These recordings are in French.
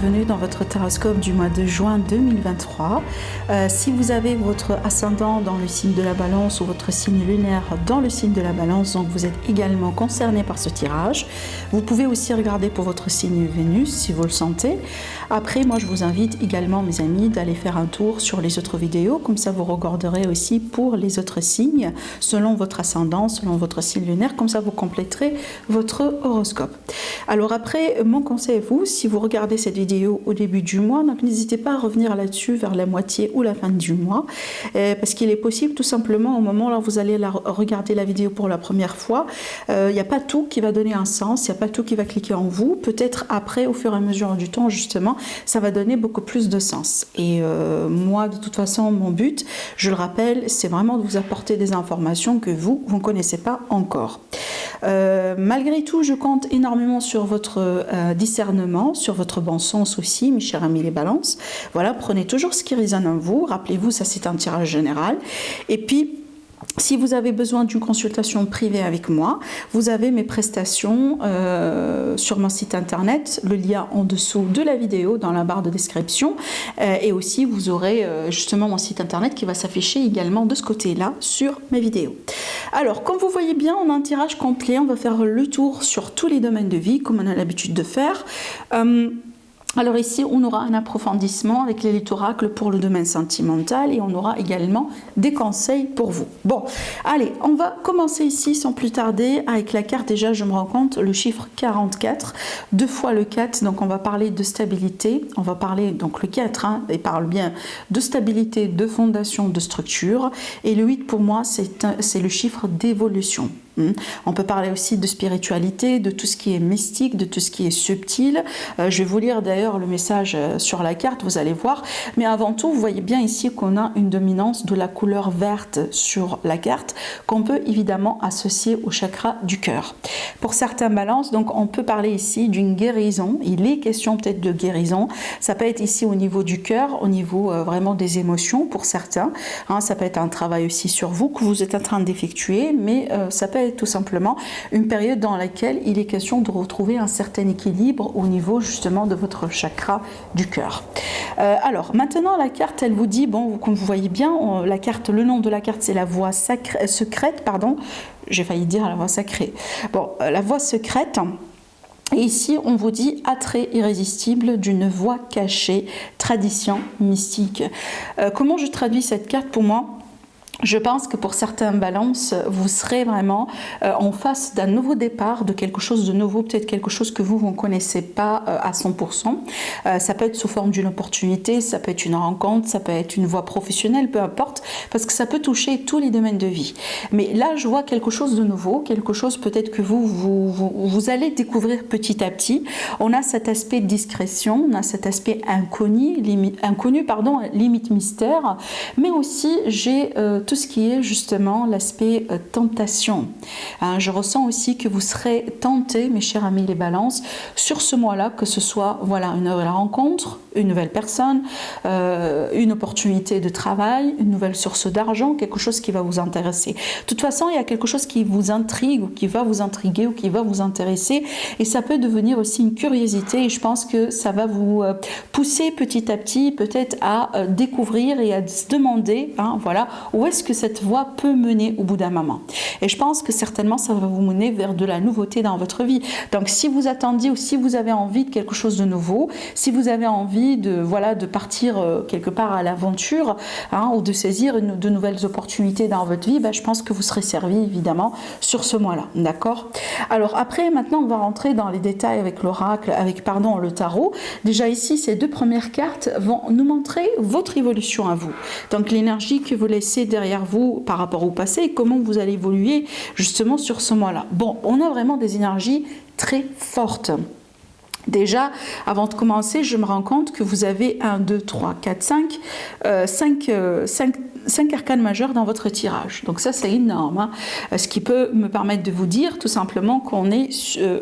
bienvenue dans votre horoscope du mois de juin 2023. Si vous avez votre ascendant dans le signe de la Balance ou votre signe lunaire dans le signe de la Balance, donc vous êtes également concerné par ce tirage. Vous pouvez aussi regarder pour votre signe Vénus si vous le sentez. Après, moi je vous invite également, mes amis, d'aller faire un tour sur les autres vidéos, comme ça vous regarderez aussi pour les autres signes, selon votre ascendant, selon votre signe lunaire, comme ça vous compléterez votre horoscope. Alors après, mon conseil à vous, si vous regardez cette vidéo au début du mois, donc n'hésitez pas à revenir là-dessus vers la moitié ou la fin du mois, parce qu'il est possible tout simplement au moment où vous allez regarder la vidéo pour la première fois, il n'y a pas tout qui va donner un sens, il n'y a pas tout qui va cliquer en vous, peut-être après au fur et à mesure du temps justement, ça va donner beaucoup plus de sens. Et moi de toute façon mon but, je le rappelle, c'est vraiment de vous apporter des informations que vous ne connaissez pas encore. Malgré tout, je compte énormément sur votre discernement, sur votre bon sens aussi, mes chers amis les balances. Voilà, prenez toujours ce qui résonne en vous. Rappelez-vous, ça c'est un tirage général. Et puis, si vous avez besoin d'une consultation privée avec moi, vous avez mes prestations sur mon site internet, le lien en dessous de la vidéo dans la barre de description, et aussi vous aurez justement mon site internet qui va s'afficher également de ce côté-là sur mes vidéos. Alors comme vous voyez bien, on a un tirage complet, on va faire le tour sur tous les domaines de vie comme on a l'habitude de faire. Alors ici, on aura un approfondissement avec les oracles pour le domaine sentimental et on aura également des conseils pour vous. Bon, allez, on va commencer ici sans plus tarder avec la carte. Déjà, je me rends compte, le chiffre 44, 2 fois le 4, donc on va parler de stabilité. On va parler, donc le 4, il parle bien de stabilité, de fondation, de structure. Et le 8, pour moi, c'est le chiffre d'évolution. On peut parler aussi de spiritualité, de tout ce qui est mystique, de tout ce qui est subtil. Je vais vous lire d'ailleurs le message sur la carte, vous allez voir. Mais avant tout, vous voyez bien ici qu'on a une dominance de la couleur verte sur la carte, qu'on peut évidemment associer au chakra du cœur. Pour certains balances, donc on peut parler ici d'une guérison. Il est question peut-être de guérison. Ça peut être ici au niveau du cœur, au niveau vraiment des émotions pour certains. Ça peut être un travail aussi sur vous que vous êtes en train d'effectuer, mais ça peut être tout simplement une période dans laquelle il est question de retrouver un certain équilibre au niveau justement de votre chakra du cœur. Alors maintenant la carte, elle vous dit, bon, comme vous voyez bien, la carte, le nom de la carte c'est la voie secrète, pardon, j'ai failli dire la voie sacrée. Bon, la voie secrète. Et ici, on vous dit attrait irrésistible d'une voie cachée, tradition mystique. Comment je traduis cette carte pour moi ? Je pense que pour certains balances, vous serez vraiment en face d'un nouveau départ, de quelque chose de nouveau, peut-être quelque chose que vous ne connaissez pas à 100%. Ça peut être sous forme d'une opportunité, ça peut être une rencontre, ça peut être une voie professionnelle, peu importe, parce que ça peut toucher tous les domaines de vie. Mais là, je vois quelque chose de nouveau, quelque chose peut-être que vous allez découvrir petit à petit. On a cet aspect de discrétion, on a cet aspect inconnu, limite mystère, mais aussi j'ai tout ce qui est justement l'aspect tentation. Je ressens aussi que vous serez tentés, mes chers amis les balances, sur ce mois-là, que ce soit voilà, une nouvelle rencontre, une nouvelle personne, une opportunité de travail, une nouvelle source d'argent, quelque chose qui va vous intéresser. De toute façon, il y a quelque chose qui vous intrigue, ou qui va vous intriguer, ou qui va vous intéresser, et ça peut devenir aussi une curiosité, et je pense que ça va vous pousser petit à petit, peut-être à découvrir et à se demander, voilà, où est-ce que cette voie peut mener au bout d'un moment. Et je pense que certainement ça va vous mener vers de la nouveauté dans votre vie. Donc si vous attendiez ou si vous avez envie de quelque chose de nouveau, si vous avez envie de partir quelque part à l'aventure, ou de saisir de nouvelles opportunités dans votre vie, je pense que vous serez servi évidemment sur ce mois-là. D'accord ? Alors après, maintenant on va rentrer dans les détails avec l'oracle, le tarot. Déjà ici, ces 2 premières cartes vont nous montrer votre évolution à vous. Donc l'énergie que vous laissez derrière vous par rapport au passé et comment vous allez évoluer justement sur ce mois-là. Bon, on a vraiment des énergies très fortes. Déjà, avant de commencer, je me rends compte que vous avez 1, 2, 3, 4, 5 arcanes majeures dans votre tirage. Donc ça, c'est énorme. Ce qui peut me permettre de vous dire tout simplement qu'on est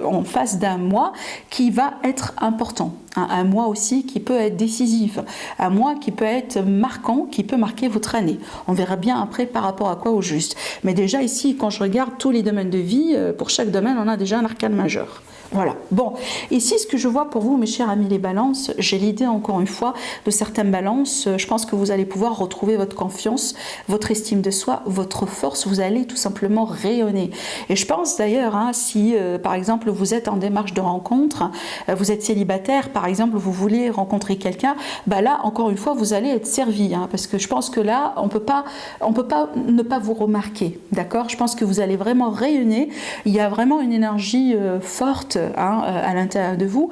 en face d'un mois qui va être important. Un mois aussi qui peut être décisif. Un mois qui peut être marquant, qui peut marquer votre année. On verra bien après par rapport à quoi au juste. Mais déjà ici, quand je regarde tous les domaines de vie, pour chaque domaine, on a déjà un arcane majeur. Voilà. Bon, ici, ce que je vois pour vous, mes chers amis les balances, j'ai l'idée, encore une fois, de certaines balances. Je pense que vous allez pouvoir retrouver votre confiance, votre estime de soi, votre force. Vous allez tout simplement rayonner. Et je pense d'ailleurs, hein, si, par exemple, vous êtes en démarche de rencontre, vous êtes célibataire, par exemple, vous voulez rencontrer quelqu'un, bah là, encore une fois, vous allez être servi. Hein, parce que je pense que là, on peut pas ne pas vous remarquer. D'accord? Je pense que vous allez vraiment rayonner. Il y a vraiment une énergie forte, hein, à l'intérieur de vous,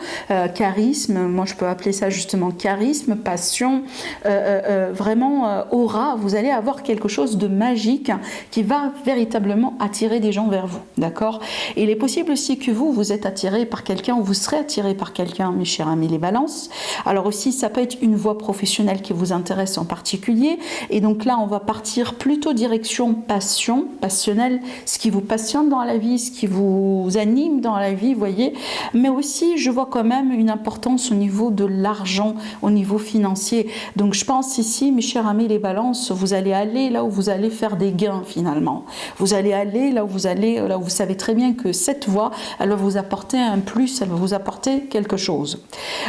charisme, moi je peux appeler ça justement charisme, passion, vraiment aura. Vous allez avoir quelque chose de magique qui va véritablement attirer des gens vers vous, d'accord? Et il est possible aussi que vous êtes attiré par quelqu'un ou vous serez attiré par quelqu'un, mes chers amis les balances. Alors aussi, ça peut être une voie professionnelle qui vous intéresse en particulier, et donc là on va partir plutôt direction passion, passionnel, ce qui vous passionne dans la vie, ce qui vous anime dans la vie, vous voyez. Mais aussi, je vois quand même une importance au niveau de l'argent, au niveau financier. Donc, je pense ici, mes chers amis les balances, vous allez aller là où vous allez faire des gains finalement. Vous allez aller là où vous savez très bien que cette voie, elle va vous apporter un plus, elle va vous apporter quelque chose.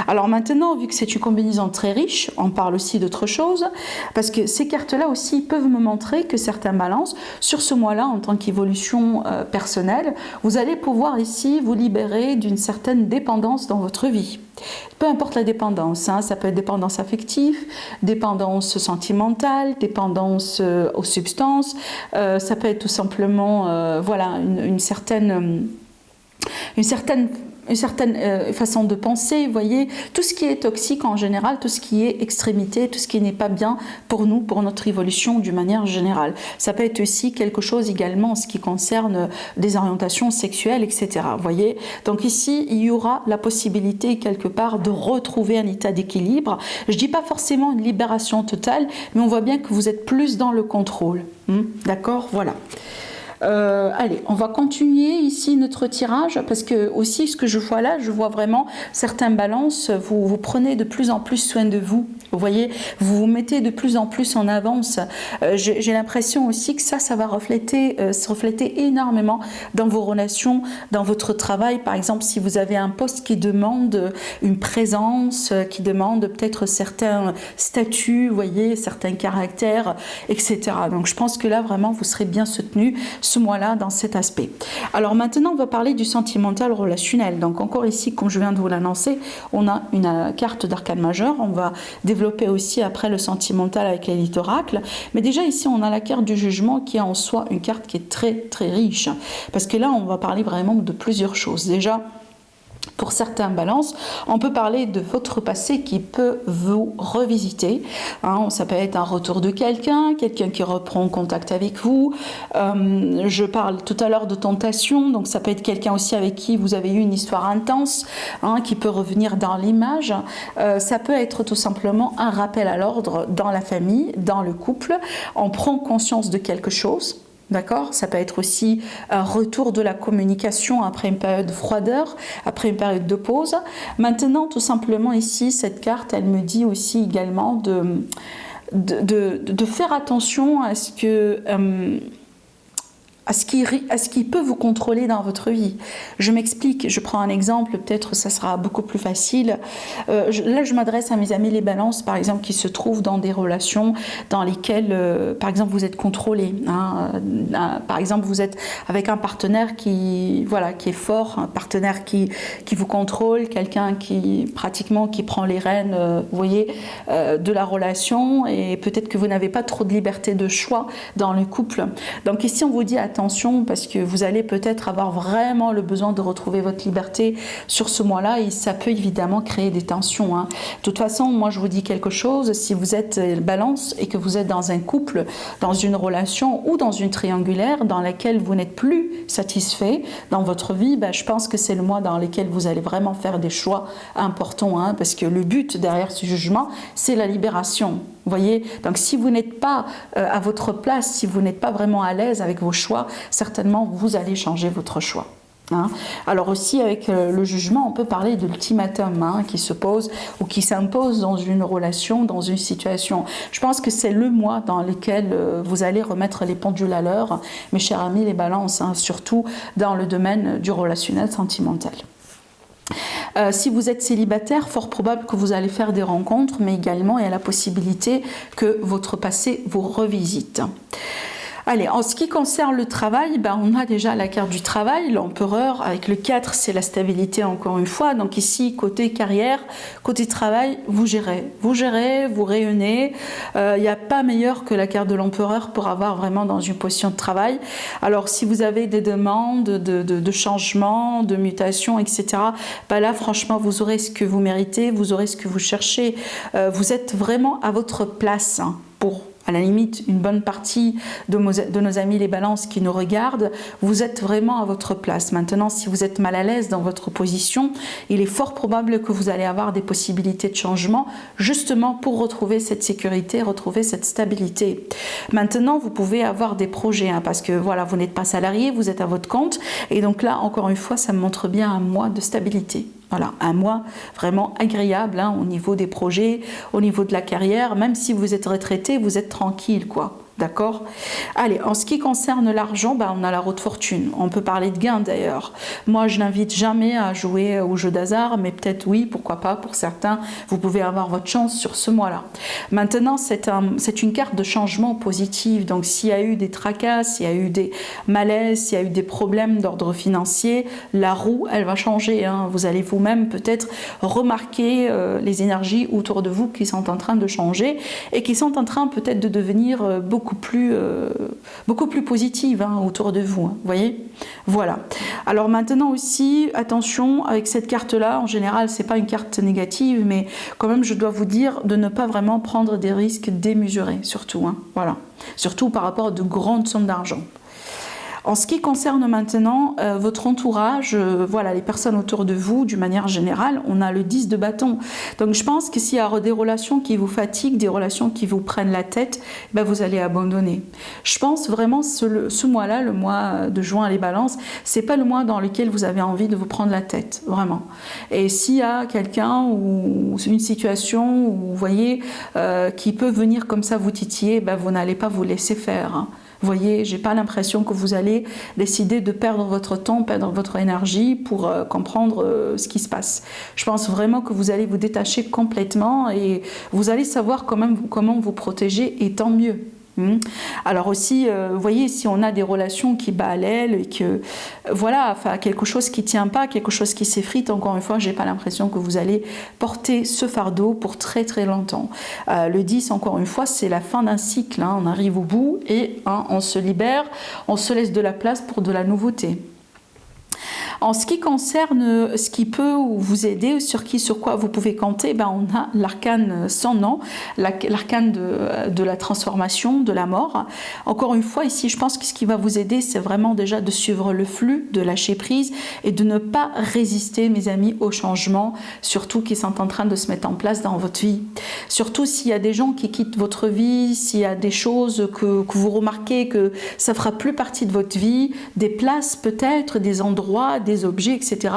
Alors maintenant, vu que c'est une combinaison très riche, on parle aussi d'autre chose, parce que ces cartes-là aussi peuvent me montrer que certains balances, sur ce mois-là, en tant qu'évolution personnelle, vous allez pouvoir ici vous libérer d'une certaine dépendance dans votre vie. Peu importe la dépendance, hein, ça peut être dépendance affective, dépendance sentimentale, dépendance aux substances, ça peut être tout simplement voilà, une certaine façon de penser, vous voyez, tout ce qui est toxique en général, tout ce qui est extrémité, tout ce qui n'est pas bien pour nous, pour notre évolution d'une manière générale. Ça peut être aussi quelque chose également en ce qui concerne des orientations sexuelles, etc. Vous voyez, donc ici, il y aura la possibilité quelque part de retrouver un état d'équilibre. Je dis pas forcément une libération totale, mais on voit bien que vous êtes plus dans le contrôle. D'accord, voilà. Allez, on va continuer ici notre tirage parce que aussi ce que je vois là, je vois vraiment certains balances, vous prenez de plus en plus soin de vous. Vous voyez, vous vous mettez de plus en plus en avance. J'ai l'impression aussi que ça va se refléter énormément dans vos relations, dans votre travail. Par exemple, si vous avez un poste qui demande une présence, qui demande peut-être certains statuts, vous voyez, certains caractères, etc. Donc je pense que là, vraiment, vous serez bien soutenu ce mois-là dans cet aspect. Alors maintenant, on va parler du sentimental relationnel. Donc encore ici, comme je viens de vous l'annoncer, on a une carte d'arcane majeur. On va développer aussi après le sentimental avec l'élite oracle. Mais déjà ici, on a la carte du jugement qui est en soi une carte qui est très très riche. Parce que là, on va parler vraiment de plusieurs choses. Déjà, pour certains balances, on peut parler de votre passé qui peut vous revisiter. Hein, ça peut être un retour de quelqu'un qui reprend contact avec vous. Je parle tout à l'heure de tentation, donc ça peut être quelqu'un aussi avec qui vous avez eu une histoire intense, hein, qui peut revenir dans l'image. Ça peut être tout simplement un rappel à l'ordre dans la famille, dans le couple. On prend conscience de quelque chose. D'accord? Ça peut être aussi un retour de la communication après une période de froideur, après une période de pause. Maintenant, tout simplement ici, cette carte, elle me dit aussi également de faire attention à ce que... à ce qui peut vous contrôler dans votre vie. Je m'explique, je prends un exemple, peut-être ça sera beaucoup plus facile. Là, je m'adresse à mes amis les balances, par exemple, qui se trouvent dans des relations dans lesquelles, par exemple, vous êtes contrôlé. Hein, par exemple, vous êtes avec un partenaire qui est fort, un partenaire qui vous contrôle, quelqu'un qui prend les rênes, vous voyez, de la relation, et peut-être que vous n'avez pas trop de liberté de choix dans le couple. Donc ici, on vous dit attention, parce que vous allez peut-être avoir vraiment le besoin de retrouver votre liberté sur ce mois-là, et ça peut évidemment créer des tensions. Hein. De toute façon, moi je vous dis quelque chose, si vous êtes balance et que vous êtes dans un couple, dans une relation ou dans une triangulaire dans laquelle vous n'êtes plus satisfait dans votre vie, je pense que c'est le mois dans lequel vous allez vraiment faire des choix importants, hein, parce que le but derrière ce jugement, c'est la libération. Vous voyez, donc si vous n'êtes pas à votre place, si vous n'êtes pas vraiment à l'aise avec vos choix, certainement vous allez changer votre choix. Hein. Alors aussi avec le jugement, on peut parler de l'ultimatum, hein, qui se pose ou qui s'impose dans une relation, dans une situation. Je pense que c'est le mois dans lequel vous allez remettre les pendules à l'heure, mes chers amis les balances, hein, surtout dans le domaine du relationnel sentimental. Si vous êtes célibataire, fort probable que vous allez faire des rencontres, mais également il y a la possibilité que votre passé vous revisite. Allez, en ce qui concerne le travail, on a déjà la carte du travail, l'empereur, avec le 4, c'est la stabilité encore une fois. Donc ici, côté carrière, côté travail, vous gérez, vous rayonnez. Il n'y a pas meilleur que la carte de l'empereur pour avoir vraiment dans une position de travail. Alors, si vous avez des demandes de changement, de mutation, etc., là, franchement, vous aurez ce que vous méritez, vous aurez ce que vous cherchez. Vous êtes vraiment à votre place pour à la limite, une bonne partie de nos amis les balances qui nous regardent, vous êtes vraiment à votre place. Maintenant, si vous êtes mal à l'aise dans votre position, il est fort probable que vous allez avoir des possibilités de changement, justement pour retrouver cette sécurité, retrouver cette stabilité. Maintenant, vous pouvez avoir des projets, parce que voilà, vous n'êtes pas salarié, vous êtes à votre compte, et donc là, encore une fois, ça me montre bien un mois de stabilité. Voilà, un mois vraiment agréable au niveau des projets, au niveau de la carrière. Même si vous êtes retraité, vous êtes tranquille, quoi. D'accord? Allez, en ce qui concerne l'argent, on a la roue de fortune. On peut parler de gains d'ailleurs. Moi, je n'invite jamais à jouer au jeu d'hasard, mais peut-être oui, pourquoi pas, pour certains, vous pouvez avoir votre chance sur ce mois-là. Maintenant, c'est une carte de changement positif. Donc, s'il y a eu des tracas, s'il y a eu des malaises, s'il y a eu des problèmes d'ordre financier, la roue, elle va changer. Vous allez vous-même peut-être remarquer les énergies autour de vous qui sont en train de changer et qui sont en train peut-être de devenir beaucoup plus positive autour de vous, voyez. Voilà. Alors maintenant aussi, attention avec cette carte-là, en général, c'est pas une carte négative, mais quand même, je dois vous dire de ne pas vraiment prendre des risques démesurés, surtout. Voilà. Surtout par rapport à de grandes sommes d'argent. En ce qui concerne maintenant votre entourage, voilà, les personnes autour de vous, d'une manière générale, on a le 10 de bâton. Donc je pense que s'il y a des relations qui vous fatiguent, des relations qui vous prennent la tête, vous allez abandonner. Je pense vraiment ce mois-là, le mois de juin, les balances, c'est pas le mois dans lequel vous avez envie de vous prendre la tête, vraiment. Et s'il y a quelqu'un ou une situation où vous voyez qui peut venir comme ça vous titiller, vous n'allez pas vous laisser faire. Vous voyez, j'ai pas l'impression que vous allez décider de perdre votre temps, perdre votre énergie pour comprendre ce qui se passe. Je pense vraiment que vous allez vous détacher complètement et vous allez savoir comment vous protéger et tant mieux. Alors aussi, vous voyez, si on a des relations qui battent à l'aile et que, voilà, quelque chose qui ne tient pas, quelque chose qui s'effrite, encore une fois, je n'ai pas l'impression que vous allez porter ce fardeau pour très très longtemps. Le 10, encore une fois, c'est la fin d'un cycle, on arrive au bout et on se libère, on se laisse de la place pour de la nouveauté. En ce qui concerne ce qui peut vous aider, sur quoi vous pouvez compter, on a l'arcane sans nom, l'arcane de la transformation, de la mort. Encore une fois, ici, je pense que ce qui va vous aider, c'est vraiment déjà de suivre le flux, de lâcher prise et de ne pas résister, mes amis, aux changements, surtout qui sont en train de se mettre en place dans votre vie. Surtout s'il y a des gens qui quittent votre vie, s'il y a des choses que vous remarquez que ça ne fera plus partie de votre vie, des places peut-être, des endroits, des objets, etc.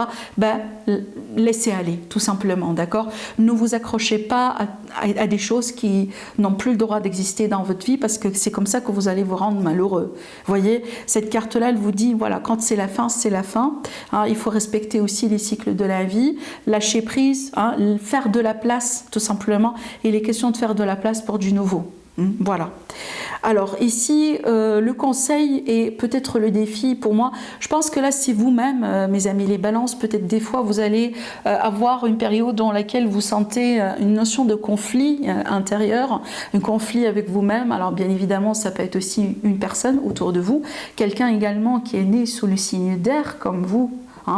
Laissez aller, tout simplement, d'accord? Ne vous accrochez pas à des choses qui n'ont plus le droit d'exister dans votre vie parce que c'est comme ça que vous allez vous rendre malheureux. Vous voyez, cette carte-là, elle vous dit, voilà, quand c'est la fin, c'est la fin. Il faut respecter aussi les cycles de la vie, lâcher prise, faire de la place, tout simplement. Il est question de faire de la place pour du nouveau. Voilà. Alors ici, le conseil et peut-être le défi pour moi, je pense que là c'est vous-même, mes amis les balances, peut-être des fois vous allez avoir une période dans laquelle vous sentez une notion de conflit intérieur, un conflit avec vous-même. Alors bien évidemment ça peut être aussi une personne autour de vous, quelqu'un également qui est né sous le signe d'air comme vous.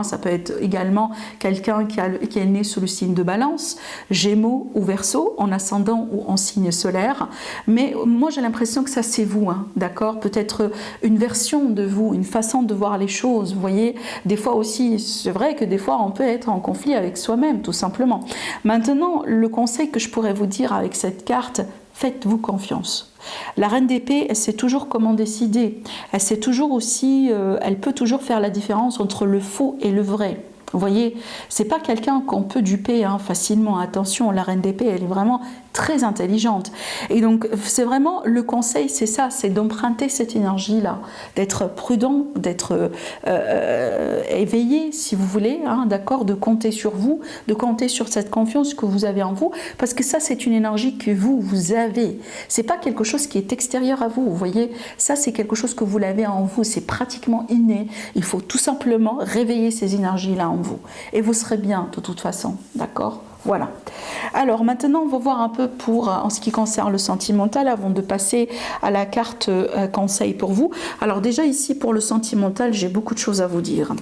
Ça peut être également quelqu'un qui est né sous le signe de Balance, Gémeaux ou Verseau, en ascendant ou en signe solaire. Mais moi, j'ai l'impression que ça, c'est vous, d'accord? Peut-être une version de vous, une façon de voir les choses. Vous voyez, des fois aussi, c'est vrai que des fois, on peut être en conflit avec soi-même, tout simplement. Maintenant, le conseil que je pourrais vous dire avec cette carte, faites-vous confiance. La reine d'épée, elle sait toujours comment décider. Elle sait toujours aussi, elle peut toujours faire la différence entre le faux et le vrai. Vous voyez, c'est pas quelqu'un qu'on peut duper facilement. Attention, la reine d'épée, elle est vraiment très intelligente. Et donc, c'est vraiment le conseil, c'est ça, c'est d'emprunter cette énergie-là, d'être prudent, d'être éveillé, si vous voulez, d'accord, de compter sur vous, de compter sur cette confiance que vous avez en vous, parce que ça, c'est une énergie que vous avez. C'est pas quelque chose qui est extérieur à vous. Vous voyez, ça, c'est quelque chose que vous l'avez en vous. C'est pratiquement inné. Il faut tout simplement réveiller ces énergies-là en vous, et vous serez bien de toute façon, d'accord? Voilà. Alors maintenant, on va voir un peu en ce qui concerne le sentimental avant de passer à la carte conseil pour vous. Alors déjà ici, pour le sentimental, j'ai beaucoup de choses à vous dire.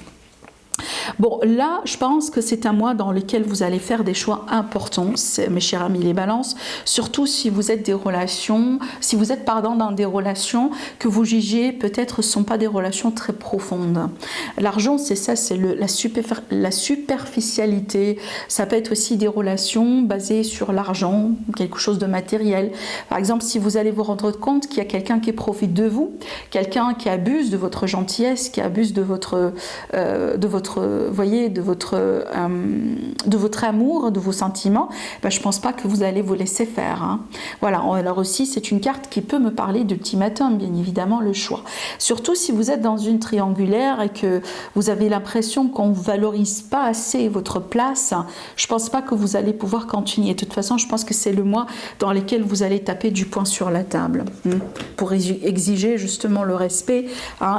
Bon, là, je pense que c'est un mois dans lequel vous allez faire des choix importants, mes chers amis les balances, surtout si vous êtes dans des relations que vous jugez peut-être ne sont pas des relations très profondes. L'argent, c'est ça, c'est la superficialité. Ça peut être aussi des relations basées sur l'argent, quelque chose de matériel. Par exemple, si vous allez vous rendre compte qu'il y a quelqu'un qui profite de vous, quelqu'un qui abuse de votre gentillesse, qui abuse de votre amour, de vos sentiments, je ne pense pas que vous allez vous laisser faire. Voilà, alors aussi, c'est une carte qui peut me parler d'ultimatum, bien évidemment, le choix. Surtout si vous êtes dans une triangulaire et que vous avez l'impression qu'on ne valorise pas assez votre place, je ne pense pas que vous allez pouvoir continuer. De toute façon, je pense que c'est le mois dans lequel vous allez taper du poing sur la table pour exiger justement le respect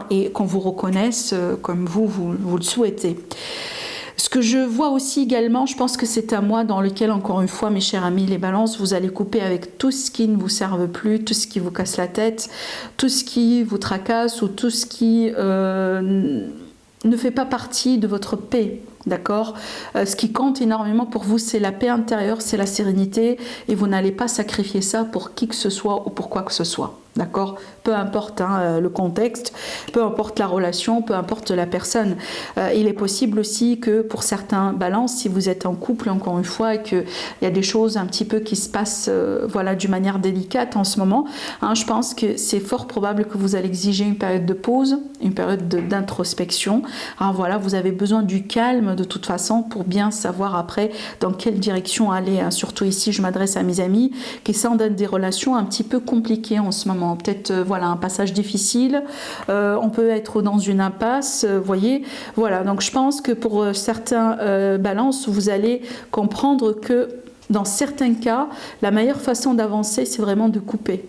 et qu'on vous reconnaisse comme vous le souhaitez. Ce que je vois aussi également, je pense que c'est un mois dans lequel, encore une fois, mes chers amis les balances, vous allez couper avec tout ce qui ne vous serve plus, tout ce qui vous casse la tête, tout ce qui vous tracasse ou tout ce qui ne fait pas partie de votre paix. D'accord, ce qui compte énormément pour vous, c'est la paix intérieure, c'est la sérénité, et vous n'allez pas sacrifier ça pour qui que ce soit ou pour quoi que ce soit. D'accord, peu importe le contexte, peu importe la relation, peu importe la personne. Il est possible aussi que pour certains balances, si vous êtes en couple, encore une fois, et qu'il y a des choses un petit peu qui se passent d'une manière délicate en ce moment, je pense que c'est fort probable que vous allez exiger une période de pause, une période d'introspection. Voilà, vous avez besoin du calme de toute façon pour bien savoir après dans quelle direction aller. Surtout ici, je m'adresse à mes amis qui sont dans des relations un petit peu compliquées en ce moment. Peut-être un passage difficile, on peut être dans une impasse, voyez, voilà. Donc je pense que pour certains balances, vous allez comprendre que dans certains cas, la meilleure façon d'avancer, c'est vraiment de couper.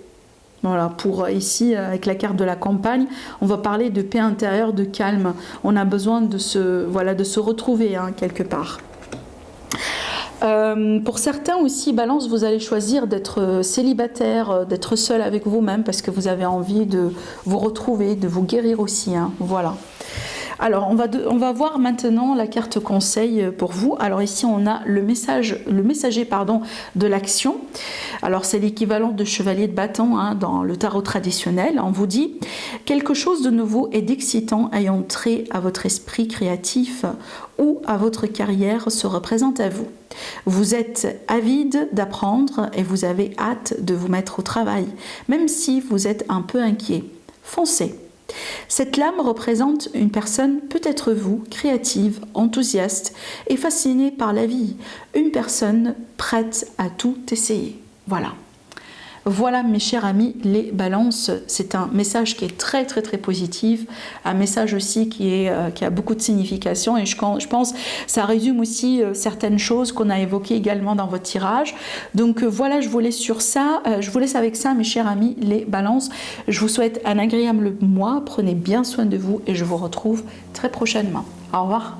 Voilà, pour ici, avec la carte de la campagne, on va parler de paix intérieure, de calme. On a besoin de se retrouver quelque part. Pour certains aussi, balance, vous allez choisir d'être célibataire, d'être seul avec vous-même parce que vous avez envie de vous retrouver, de vous guérir aussi. Voilà. Alors, on va voir maintenant la carte conseil pour vous. Alors ici, on a le messager de l'action. Alors, c'est l'équivalent de chevalier de bâton dans le tarot traditionnel. On vous dit « Quelque chose de nouveau et d'excitant ayant trait à votre esprit créatif ou à votre carrière se représente à vous. Vous êtes avide d'apprendre et vous avez hâte de vous mettre au travail, même si vous êtes un peu inquiet. Foncez !» Cette lame représente une personne, peut-être vous, créative, enthousiaste et fascinée par la vie. Une personne prête à tout essayer. Voilà. Voilà mes chers amis les balances, c'est un message qui est très très très positif, un message aussi qui a beaucoup de signification et je pense ça résume aussi certaines choses qu'on a évoquées également dans votre tirage. Donc voilà, je vous laisse sur ça, je vous laisse avec ça mes chers amis les balances. Je vous souhaite un agréable mois, prenez bien soin de vous et je vous retrouve très prochainement. Au revoir.